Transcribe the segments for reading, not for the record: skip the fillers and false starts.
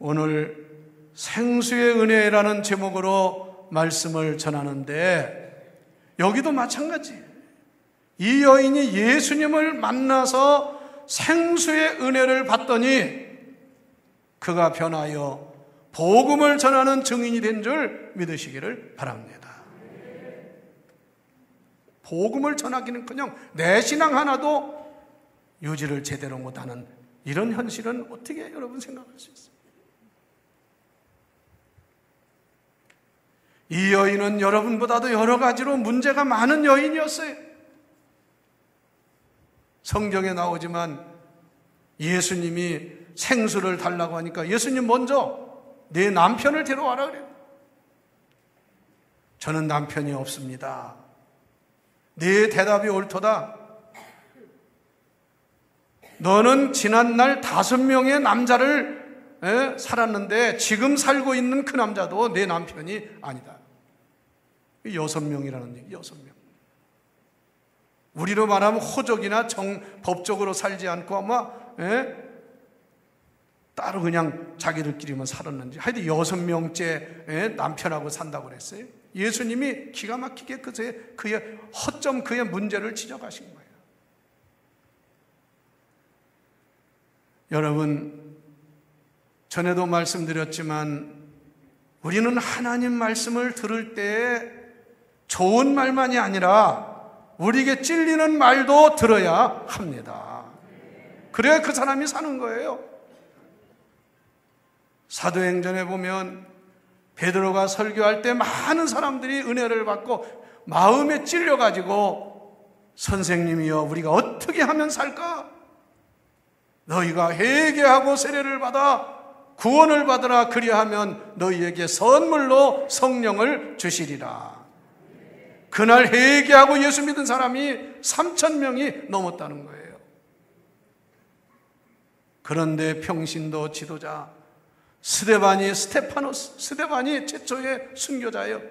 오늘 생수의 은혜라는 제목으로 말씀을 전하는데, 여기도 마찬가지. 이 여인이 예수님을 만나서 생수의 은혜를 받더니 그가 변하여 복음을 전하는 증인이 된 줄 믿으시기를 바랍니다. 복음을 전하기는커녕 내 신앙 하나도 유지를 제대로 못하는 이런 현실은 어떻게 여러분 생각할 수 있어요? 이 여인은 여러분보다도 여러 가지로 문제가 많은 여인이었어요. 성경에 나오지만 예수님이 생수를 달라고 하니까 예수님 먼저 내 남편을 데려와라 그래요. 저는 남편이 없습니다. 네 대답이 옳도다. 너는 지난날 5명의 남자를 살았는데 지금 살고 있는 그 남자도 내 남편이 아니다. 6명이라는 얘기, 6명. 우리로 말하면 호적이나 법적으로 살지 않고 아마 따로 그냥 자기들끼리만 살았는지 하여튼 6명째 남편하고 산다고 그랬어요. 예수님이 기가 막히게 그의 허점, 그의 문제를 지적하신 거예요. 여러분, 전에도 말씀드렸지만 우리는 하나님 말씀을 들을 때 좋은 말만이 아니라 우리에게 찔리는 말도 들어야 합니다. 그래야 그 사람이 사는 거예요. 사도행전에 보면 베드로가 설교할 때 많은 사람들이 은혜를 받고 마음에 찔려가지고 선생님이여 우리가 어떻게 하면 살까? 너희가 회개하고 세례를 받아 구원을 받으라. 그리하면 너희에게 선물로 성령을 주시리라. 그날 회개하고 예수 믿은 사람이 3,000명이 넘었다는 거예요. 그런데 평신도 지도자 스데반이 최초의 순교자예요.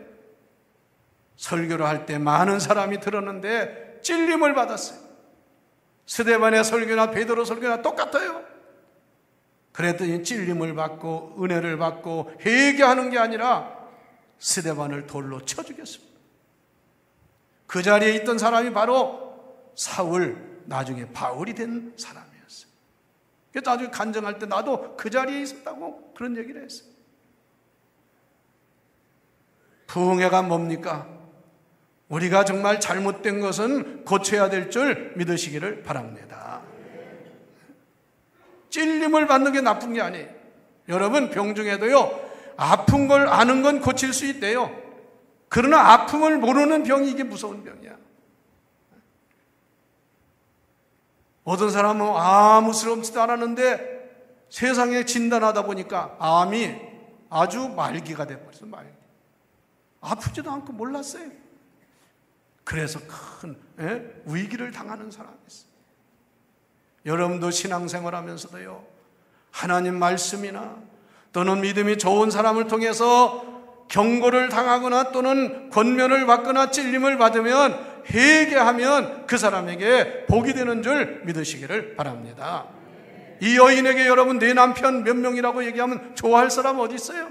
설교를 할 때 많은 사람이 들었는데 찔림을 받았어요. 스데반의 설교나 베드로 설교나 똑같아요. 그랬더니 찔림을 받고 은혜를 받고 회개하는 게 아니라 스데반을 돌로 쳐 죽였습니다. 그 자리에 있던 사람이 바로 사울, 나중에 바울이 된 사람이었어요. 그래서 나중에 간증할 때 나도 그 자리에 있었다고 그런 얘기를 했어요. 부흥회가 뭡니까? 우리가 정말 잘못된 것은 고쳐야 될 줄 믿으시기를 바랍니다. 찔림을 받는 게 나쁜 게 아니에요. 여러분, 병 중에도요, 아픈 걸 아는 건 고칠 수 있대요. 그러나 아픔을 모르는 병이 이게 무서운 병이야. 어떤 사람은 아무스럽지도 않았는데 세상에 진단하다 보니까 암이 아주 말기가 돼버렸어요. 말기. 아프지도 않고 몰랐어요. 그래서 큰 위기를 당하는 사람이 있어요. 여러분도 신앙생활 하면서도요, 하나님 말씀이나 또는 믿음이 좋은 사람을 통해서 경고를 당하거나 또는 권면을 받거나 찔림을 받으면 회개하면 그 사람에게 복이 되는 줄 믿으시기를 바랍니다. 이 여인에게 여러분 내 남편 몇 명이라고 얘기하면 좋아할 사람 어디 있어요?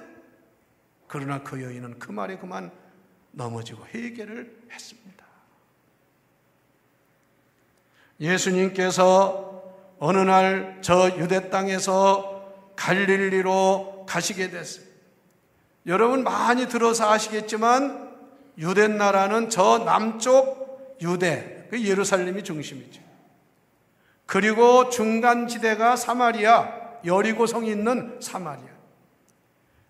그러나 그 여인은 그 말에 그만 넘어지고 회개를 했습니다. 예수님께서 어느 날 저 유대 땅에서 갈릴리로 가시게 됐어요. 여러분 많이 들어서 아시겠지만 유대 나라는 저 남쪽 유대, 그 예루살렘이 중심이죠. 그리고 중간지대가 사마리아, 여리고성이 있는 사마리아.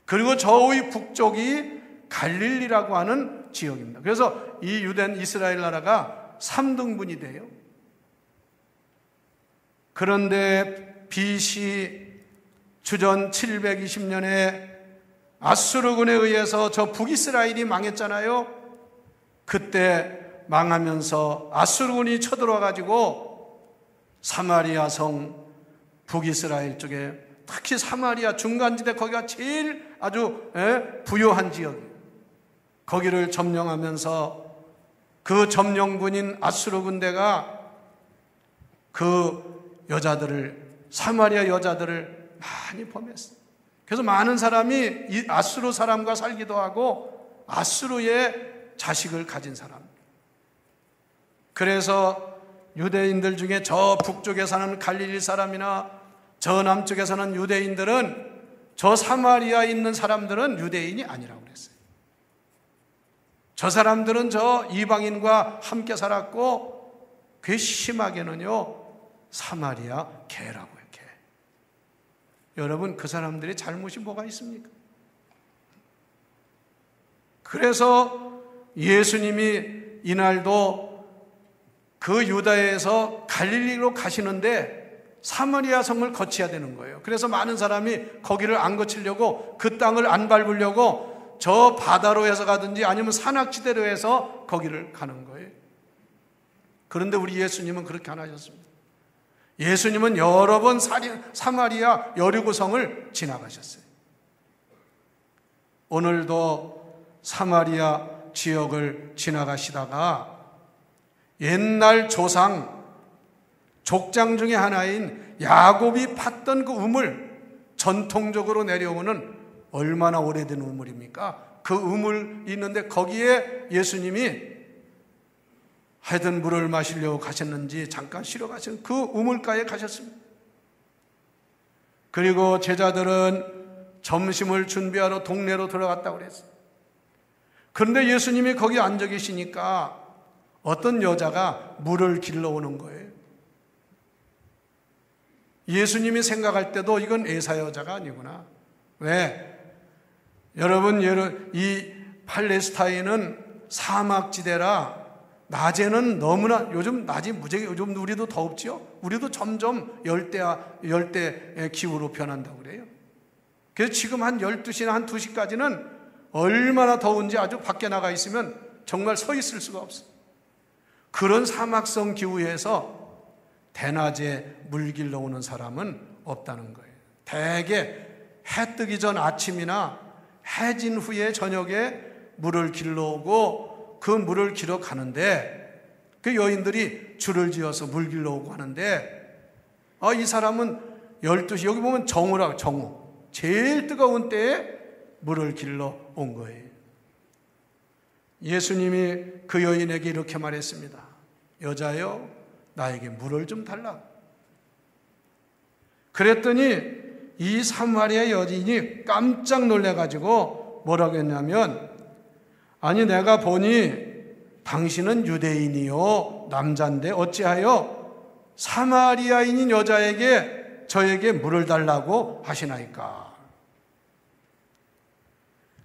그리고 저의 북쪽이 갈릴리라고 하는 지역입니다. 그래서 이 유대는 이스라엘 나라가 3등분이 돼요. 그런데 BC 주전 720년에 아수르군에 의해서 저 북이스라엘이 망했잖아요. 그때 망하면서 아수르군이 쳐들어와가지고 사마리아 성 북이스라엘 쪽에 특히 사마리아 중간지대 거기가 제일 아주 부유한 지역이에요. 거기를 점령하면서 그 점령군인 아수르 군대가 그 여자들을, 사마리아 여자들을 많이 범했어요. 그래서 많은 사람이 이 아수르 사람과 살기도 하고 아수르의 자식을 가진 사람. 그래서 유대인들 중에 저 북쪽에 사는 갈릴리 사람이나 저 남쪽에 사는 유대인들은 저 사마리아에 있는 사람들은 유대인이 아니라고 그랬어요. 저 사람들은 저 이방인과 함께 살았고 괘씸하게는요 사마리아 개라고 해요. 개. 여러분, 그 사람들의 잘못이 뭐가 있습니까? 그래서 예수님이 이날도 그 유다에서 갈릴리로 가시는데 사마리아 성을 거쳐야 되는 거예요. 그래서 많은 사람이 거기를 안 거치려고, 그 땅을 안 밟으려고 저 바다로 해서 가든지 아니면 산악지대로 해서 거기를 가는 거예요. 그런데 우리 예수님은 그렇게 안 하셨습니다. 예수님은 여러 번 사마리아 여리고성을 지나가셨어요. 오늘도 사마리아 지역을 지나가시다가 옛날 조상 족장 중에 하나인 야곱이 팠던 그 우물, 전통적으로 내려오는 얼마나 오래된 우물입니까? 그 우물 있는데 거기에 예수님이 하여튼 물을 마시려고 가셨는지 잠깐 쉬러 가신 그 우물가에 가셨습니다. 그리고 제자들은 점심을 준비하러 동네로 들어갔다고 그랬어요. 그런데 예수님이 거기 앉아 계시니까 어떤 여자가 물을 길러오는 거예요. 예수님이 생각할 때도 이건 에사 여자가 아니구나. 왜? 여러분, 이 팔레스타인은 사막지대라 낮에는 너무나, 요즘 낮이 무지하게, 요즘 우리도 덥지요? 우리도 점점 열대 기후로 변한다고 그래요. 그래서 지금 한 12시나 한 2시까지는 얼마나 더운지 아주 밖에 나가 있으면 정말 서 있을 수가 없어요. 그런 사막성 기후에서 대낮에 물 길러 오는 사람은 없다는 거예요. 대개 해 뜨기 전 아침이나 해진 후에 저녁에 물을 길러 오고 그 물을 길어 가는데 그 여인들이 줄을 지어서 물 길러 오고 하는데 이 사람은 12시, 여기 보면 정오라고, 정오. 제일 뜨거운 때에 물을 길러 온 거예요. 예수님이 그 여인에게 이렇게 말했습니다. 여자여, 나에게 물을 좀 달라. 그랬더니 이 사마리아 여인이 깜짝 놀래가지고 뭐라고 했냐면, 아니 내가 보니 당신은 유대인이요 남자인데 어찌하여 사마리아인인 여자에게 저에게 물을 달라고 하시나이까.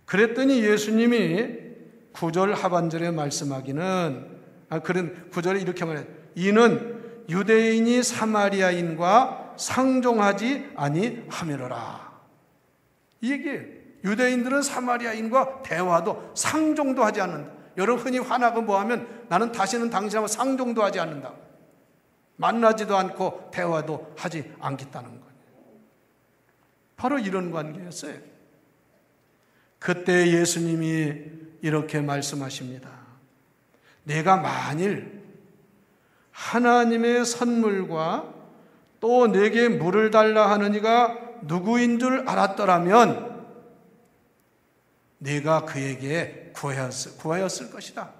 그랬더니 예수님이 9절 하반절에 말씀하기는, 그런 9절에 이렇게 말해요. 이는 유대인이 사마리아인과 상종하지 아니하미로라. 이 얘기예요. 유대인들은 사마리아인과 대화도 상종도 하지 않는다. 여러분 흔히 화나고 뭐하면 나는 다시는 당신하고 상종도 하지 않는다. 만나지도 않고 대화도 하지 않겠다는 거예요. 바로 이런 관계였어요. 그때 예수님이 이렇게 말씀하십니다. 내가 만일 하나님의 선물과 또 내게 물을 달라 하는 이가 누구인 줄 알았더라면 네가 그에게 구하였을 것이다.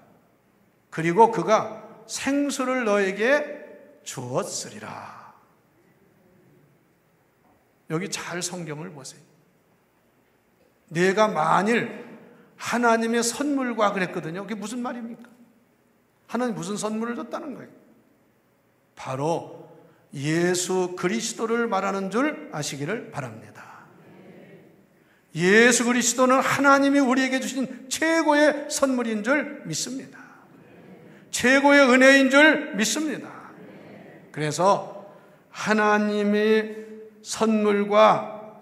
그리고 그가 생수를 너에게 주었으리라. 여기 잘 성경을 보세요. 내가 만일 하나님의 선물과 그랬거든요. 그게 무슨 말입니까? 하나님 무슨 선물을 줬다는 거예요? 바로 예수 그리스도를 말하는 줄 아시기를 바랍니다. 예수 그리스도는 하나님이 우리에게 주신 최고의 선물인 줄 믿습니다. 최고의 은혜인 줄 믿습니다. 그래서 하나님의 선물과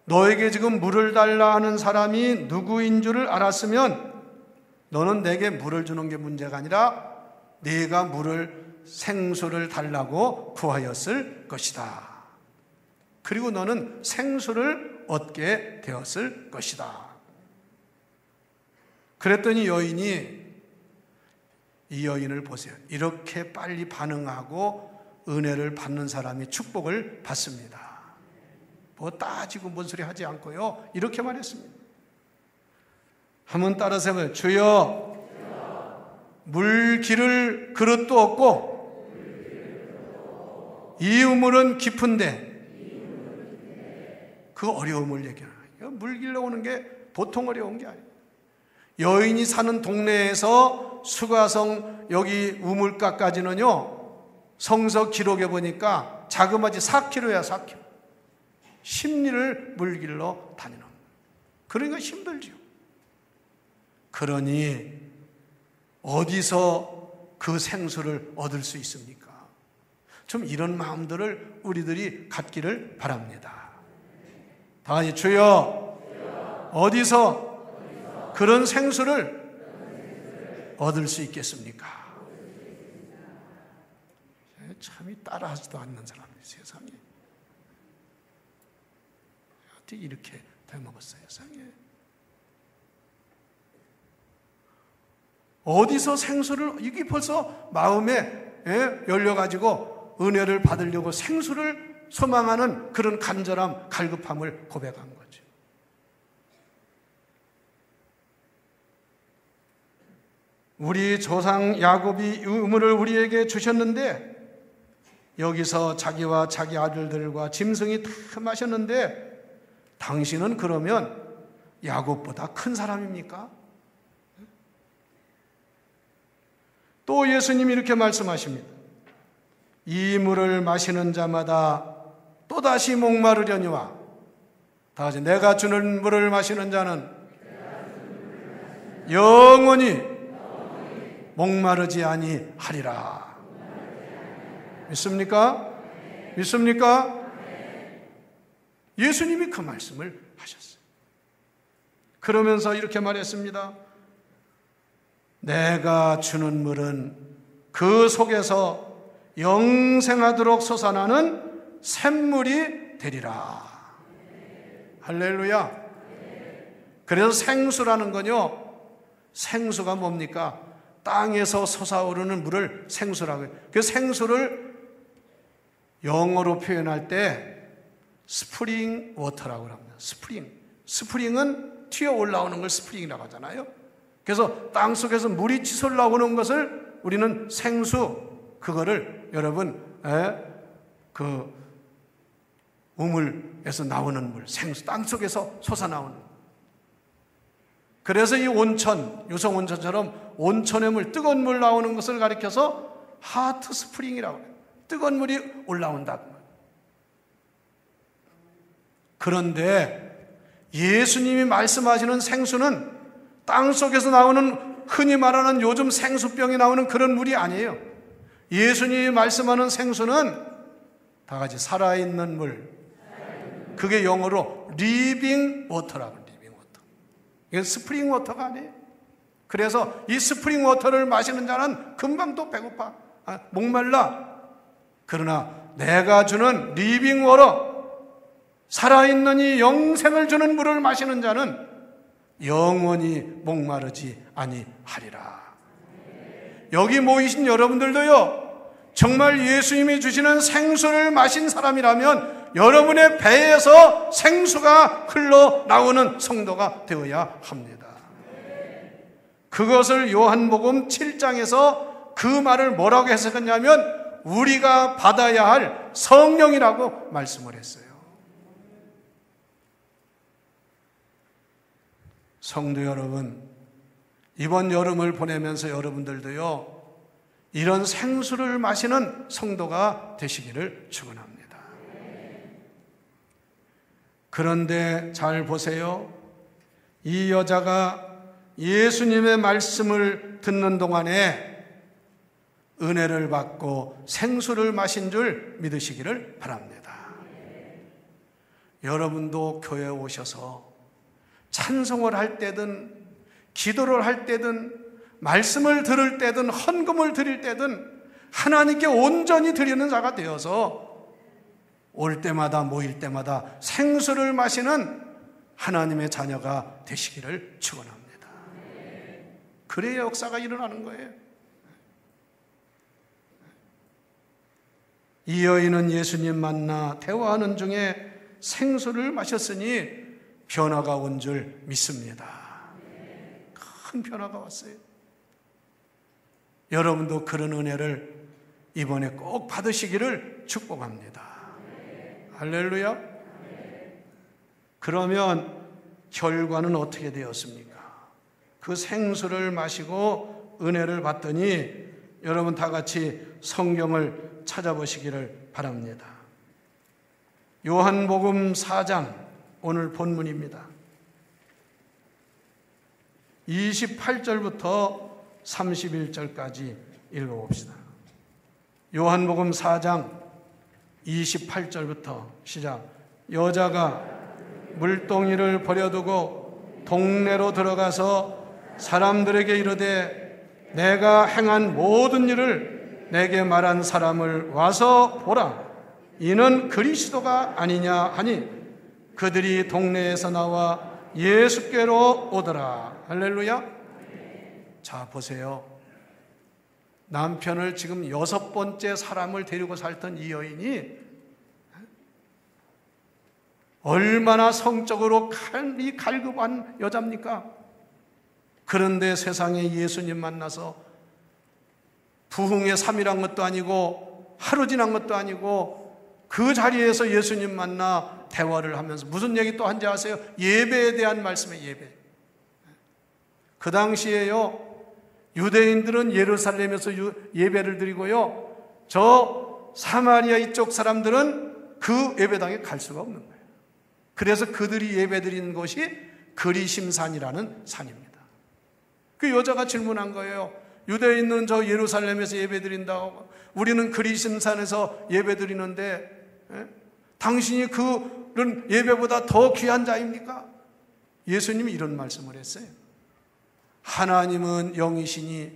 너에게 지금 물을 달라 하는 사람이 누구인 줄을 알았으면 너는 내게 물을 주는 게 문제가 아니라 네가 생수를 달라고 구하였을 것이다. 그리고 너는 생수를 얻게 되었을 것이다. 그랬더니 이 여인을 보세요. 이렇게 빨리 반응하고 은혜를 받는 사람이 축복을 받습니다. 뭐 따지고 뭔 소리 하지 않고요. 이렇게 말했습니다. 한번 따라서 해봐요. 주여, 물기를 그릇도 없고 이 우물은 깊은데, 그 어려움을 얘기하는 거예요. 물 길러 오는 게 보통 어려운 게 아니에요. 여인이 사는 동네에서 수가성 여기 우물가까지는요, 성서 기록에 보니까 자그마치 4km야, 4km. 십리를 물 길러 다니는 거예요. 그러니까 힘들죠. 그러니 어디서 그 생수를 얻을 수 있습니까? 좀 이런 마음들을 우리들이 갖기를 바랍니다. 다 같이 주여, 어디서 그런 생수를 얻을 수 있겠습니까? 참이 따라하지도 않는 사람이 세상에 어떻게 이렇게 돼먹었어요, 세상에. 어디서 생수를, 이게 벌써 마음에 열려가지고 은혜를 받으려고 생수를 소망하는 그런 간절함, 갈급함을 고백한 거죠. 우리 조상 야곱이 우물을 우리에게 주셨는데, 여기서 자기와 자기 아들들과 짐승이 다 마셨는데, 당신은 그러면 야곱보다 큰 사람입니까? 또 예수님이 이렇게 말씀하십니다. 이 물을 마시는 자마다 또다시 목마르려니와, 다 같이, 내가 주는 물을 마시는 자는 영원히 목마르지 아니하리라. 믿습니까? 믿습니까? 예수님이 그 말씀을 하셨어요. 그러면서 이렇게 말했습니다. 내가 주는 물은 그 속에서 영생하도록 솟아나는 샘물이 되리라. 할렐루야. 그래서 생수라는 건요, 생수가 뭡니까? 땅에서 솟아오르는 물을 생수라고 해요. 그 생수를 영어로 표현할 때 스프링 워터라고 합니다. 스프링은 튀어 올라오는 걸 스프링이라고 하잖아요. 그래서 땅 속에서 물이 치솔 나오는 것을 우리는 생수, 그거를 여러분 그 우물에서 나오는 물, 생수, 땅 속에서 솟아나오는. 그래서 이 온천, 유성 온천처럼 온천의 물, 뜨거운 물 나오는 것을 가리켜서 하트 스프링이라고 해요. 뜨거운 물이 올라온다. 그런데 예수님이 말씀하시는 생수는 땅 속에서 나오는, 흔히 말하는 요즘 생수병이 나오는 그런 물이 아니에요. 예수님이 말씀하는 생수는 다 같이 살아있는 물. 그게 영어로 리빙 워터라고. 리빙 워터. 이건 스프링 워터가 아니에요. 그래서 이 스프링 워터를 마시는 자는 금방 또 배고파, 목말라. 그러나 내가 주는 리빙 워터, 살아있는 이 영생을 주는 물을 마시는 자는 영원히 목마르지 아니하리라. 여기 모이신 여러분들도요, 정말 예수님이 주시는 생수를 마신 사람이라면 여러분의 배에서 생수가 흘러나오는 성도가 되어야 합니다. 그것을 요한복음 7장에서 그 말을 뭐라고 해석했냐면 우리가 받아야 할 성령이라고 말씀을 했어요. 성도 여러분, 이번 여름을 보내면서 여러분들도요, 이런 생수를 마시는 성도가 되시기를 축원합니다. 그런데 잘 보세요. 이 여자가 예수님의 말씀을 듣는 동안에 은혜를 받고 생수를 마신 줄 믿으시기를 바랍니다. 여러분도 교회에 오셔서 찬송을 할 때든 기도를 할 때든 말씀을 들을 때든 헌금을 드릴 때든 하나님께 온전히 드리는 자가 되어서 올 때마다 모일 때마다 생수를 마시는 하나님의 자녀가 되시기를 축원합니다. 그래야 역사가 일어나는 거예요. 이 여인은 예수님 만나 대화하는 중에 생수를 마셨으니 변화가 온 줄 믿습니다. 큰 변화가 왔어요. 여러분도 그런 은혜를 이번에 꼭 받으시기를 축복합니다. 할렐루야. 그러면 결과는 어떻게 되었습니까? 그 생수를 마시고 은혜를 받더니 여러분 다 같이 성경을 찾아보시기를 바랍니다. 요한복음 4장 오늘 본문입니다. 28절부터 31절까지 읽어봅시다. 요한복음 4장 28절부터 시작. 여자가 물동이를 버려두고 동네로 들어가서 사람들에게 이르되 내가 행한 모든 일을 내게 말한 사람을 와서 보라. 이는 그리스도가 아니냐 하니 그들이 동네에서 나와 예수께로 오더라. 할렐루야. 자, 보세요. 남편을 지금 6번째 사람을 데리고 살던 이 여인이 얼마나 성적으로 갈급한 여자입니까? 그런데 세상에 예수님 만나서 부흥의 3일한 것도 아니고 하루 지난 것도 아니고 그 자리에서 예수님 만나 대화를 하면서 무슨 얘기 또 한지 아세요? 예배에 대한 말씀이에요. 예배. 그 당시에요, 유대인들은 예루살렘에서 예배를 드리고요, 저 사마리아 이쪽 사람들은 그 예배당에 갈 수가 없는 거예요. 그래서 그들이 예배 드리는 곳이 그리심산이라는 산입니다. 그 여자가 질문한 거예요. 유대인은 저 예루살렘에서 예배 드린다고, 우리는 그리심산에서 예배 드리는데 당신이 그런 예배보다 더 귀한 자입니까? 예수님이 이런 말씀을 했어요. 하나님은 영이시니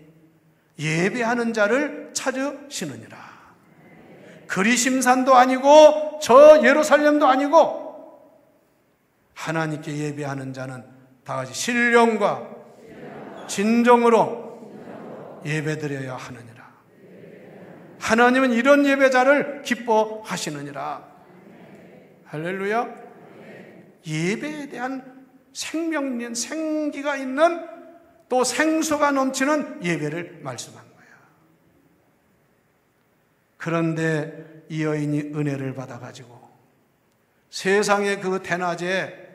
예배하는 자를 찾으시느니라. 그리심산도 아니고 저 예루살렘도 아니고 하나님께 예배하는 자는 다 같이 신령과 진정으로 예배드려야 하느니라. 하나님은 이런 예배자를 기뻐하시느니라. 할렐루야. 예배에 대한 생명 있는 생기가 있는 또 생수가 넘치는 예배를 말씀한 거예요. 그런데 이 여인이 은혜를 받아가지고 세상의 그 대낮에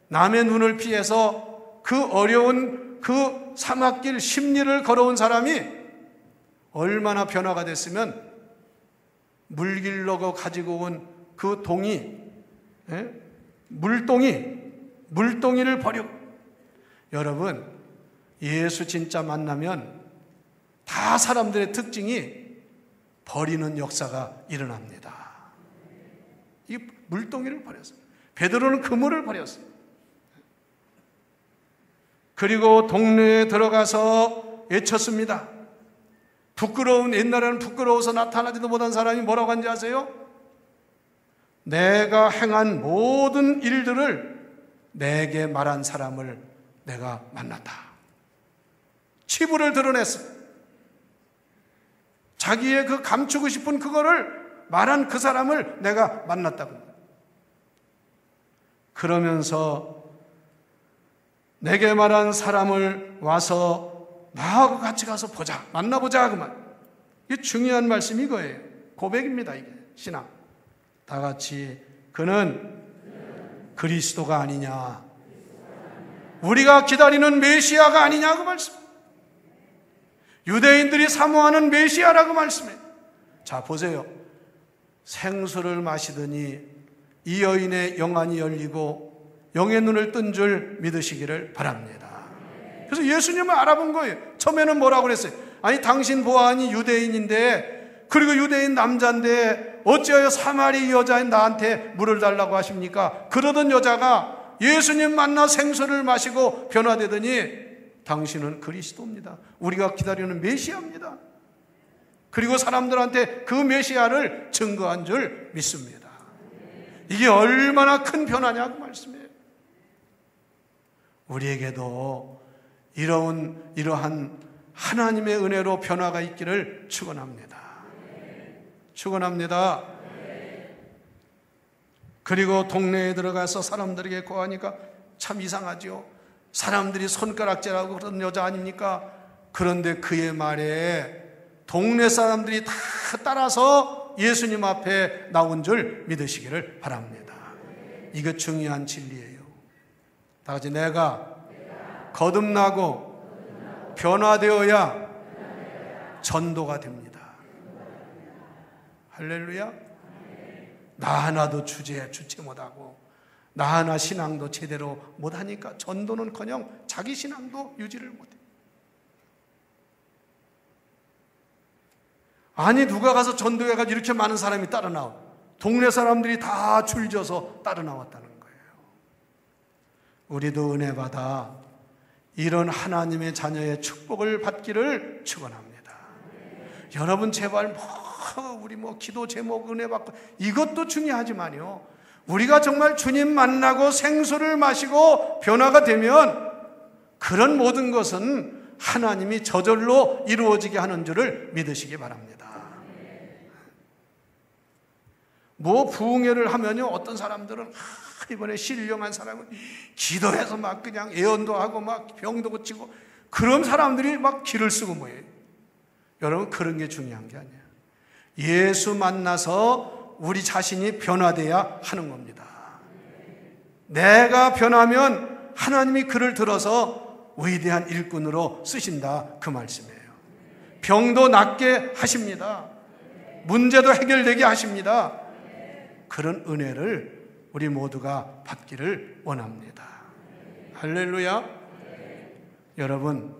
남의 눈을 피해서 그 어려운 그 사막길 십리를 걸어온 사람이 얼마나 변화가 됐으면 물길로 가지고 온 그 동이, 물동이를 버려. 여러분, 예수 진짜 만나면 다 사람들의 특징이 버리는 역사가 일어납니다. 이 물동이를 버렸어요. 베드로는 그물을 버렸어요. 그리고 동네에 들어가서 외쳤습니다. 옛날에는 부끄러워서 나타나지도 못한 사람이 뭐라고 한지 아세요? 내가 행한 모든 일들을 내게 말한 사람을 내가 만났다. 치부를 드러냈어요. 자기의 그 감추고 싶은 그거를 말한 그 사람을 내가 만났다고. 그러면서 내게 말한 사람을 와서 나하고 같이 가서 보자, 만나보자, 그만. 이게 중요한 말씀이 이거예요. 고백입니다, 이게. 신앙. 다 같이, 그는 그리스도가 아니냐, 우리가 기다리는 메시아가 아니냐, 그 말씀. 유대인들이 사모하는 메시아라고 말씀해요. 자, 보세요. 생수를 마시더니 이 여인의 영안이 열리고 영의 눈을 뜬 줄 믿으시기를 바랍니다. 그래서 예수님을 알아본 거예요. 처음에는 뭐라고 그랬어요? 아니, 당신 보아하니 유대인인데, 그리고 유대인 남자인데 어찌하여 사마리 여자인 나한테 물을 달라고 하십니까? 그러던 여자가 예수님 만나 생수를 마시고 변화되더니 당신은 그리스도입니다. 우리가 기다리는 메시아입니다. 그리고 사람들한테 그 메시아를 증거한 줄 믿습니다. 이게 얼마나 큰 변화냐고 말씀해요. 우리에게도 이러한 하나님의 은혜로 변화가 있기를 축원합니다. 축원합니다. 그리고 동네에 들어가서 사람들에게 고하니까 참 이상하죠. 사람들이 손가락질하고 그런 여자 아닙니까? 그런데 그의 말에 동네 사람들이 다 따라서 예수님 앞에 나온 줄 믿으시기를 바랍니다. 이거 중요한 진리예요. 다 같이 내가 거듭나고 변화되어야 전도가 됩니다. 할렐루야. 나 하나도 주체 못하고 나 하나 신앙도 제대로 못하니까 전도는커녕 자기 신앙도 유지를 못해. 아니 누가 가서 전도해가지고 이렇게 많은 사람이 따라 나와. 동네 사람들이 다 줄져서 따라 나왔다는 거예요. 우리도 은혜 받아 이런 하나님의 자녀의 축복을 받기를 축원합니다. 여러분 제발 우리 기도 제목 은혜 받고 이것도 중요하지만요, 우리가 정말 주님 만나고 생수를 마시고 변화가 되면 그런 모든 것은 하나님이 저절로 이루어지게 하는 줄을 믿으시기 바랍니다. 부흥회를 하면요, 어떤 사람들은 이번에 신령한 사람은 기도해서 막 그냥 예언도 하고 막 병도 고치고 그런 사람들이 막 기를 쓰고 뭐예요. 여러분 그런 게 중요한 게 아니에요. 예수 만나서 우리 자신이 변화돼야 하는 겁니다. 내가 변하면 하나님이 그를 들어서 위대한 일꾼으로 쓰신다, 그 말씀이에요. 병도 낫게 하십니다. 문제도 해결되게 하십니다. 그런 은혜를 우리 모두가 받기를 원합니다. 할렐루야. 여러분,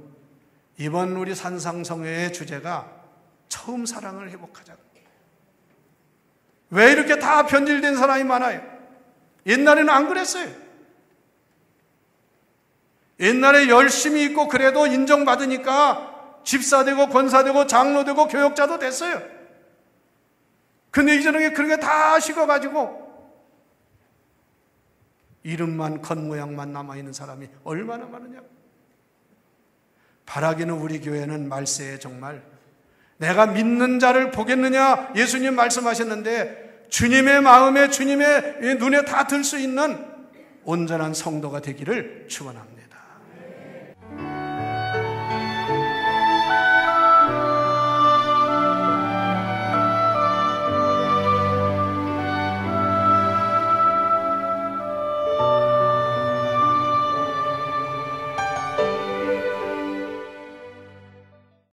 이번 우리 산상성회의 주제가 처음 사랑을 회복하자고. 왜 이렇게 다 변질된 사람이 많아요? 옛날에는 안 그랬어요. 옛날에 열심히 있고 그래도 인정받으니까 집사되고 권사되고 장로되고 교역자도 됐어요. 근데 이전에 그렇게 다 식어가지고 이름만 겉모양만 남아있는 사람이 얼마나 많으냐. 바라기는 우리 교회는 말세에 정말 내가 믿는 자를 보겠느냐, 예수님 말씀하셨는데 주님의 마음에 주님의 눈에 다 들 수 있는 온전한 성도가 되기를 축원합니다.